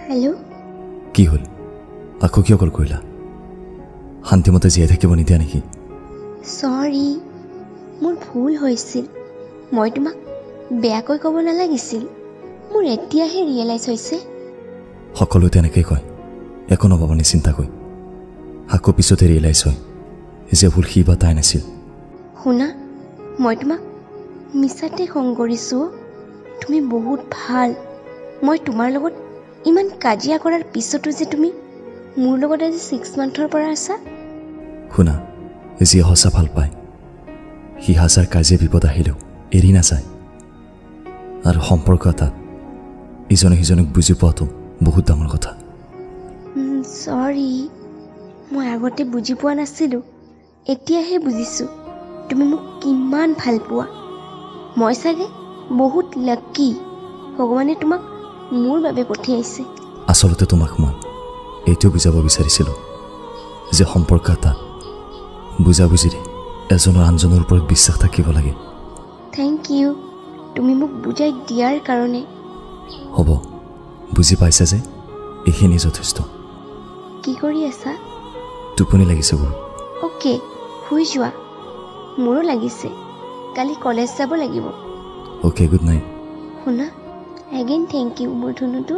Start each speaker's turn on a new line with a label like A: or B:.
A: Hello'.
B: কি হ'ল আকৌ কিয় কল কৰিলা শান্তিমতে জীয়াই থাকিব নিদিয়া নেকি
A: সৰি মোৰ ভুল হৈছিল মই তোমাক বেয়াকৈ ক'ব নালাগিছিল মোৰ এতিয়াহে ৰিয়েলাইজ হৈছে
B: সকলোৱে তেনেকৈ কয় একো নভাবা নিচিন্তা কৈ আকৌ পিছতে ৰিয়েলাইজ হয় যে ভুল সি বা তাই নাছিল
A: শুনা মই তোমাক মিছাতে খং কৰিছোঁ তুমি বহুত ভাল মই তোমাৰ লগত ইমান কাজিয়া কৰাৰ পিছতো যে তুমি মোৰ লগত আজি 6 মান্থৰ পৰা আছা
B: শুনা যিয়ে সঁচা ভাল পায় সি হাজাৰ কাজিয়া বিপদ আহিলেও এৰি নাযায় আৰু সম্পৰ্ক এটাত ইজনে সিজনক বুজি পোৱাটো বহুত ডাঙৰ কথা
A: সৰি মই আগতে বুজি পোৱা নাছিলোঁ এতিয়াহে বুজিছোঁ তুমি মোক কিমান ভাল পোৱা মই চাগে বহুত লাকি ভগৱানে তোমাক মোৰ বাবে পঠিয়াইছে
B: আচলতে তোমাক মই এইটো বুজাব বিচাৰিছিলোঁ যে সম্পৰ্ক এটা বুজাবুজিৰে এজনৰ আনজনৰ ওপৰত বিশ্বাস থাকিব লাগে
A: থেংক ইউ তুমি মোক বুজাই দিয়াৰ কাৰণে
B: হ'ব বুজি পাইছা যে এইখিনি যথেষ্ট
A: কি কৰি আছা
B: টোপনি লাগিছে বহুত
A: অ'কে শুই যোৱা মোৰো লাগিছে কালি কলেজ যাব লাগিব
B: অ'কে গুড নাইট
A: শুনা এগেইন থেংক ইউ মোৰ ধনুটো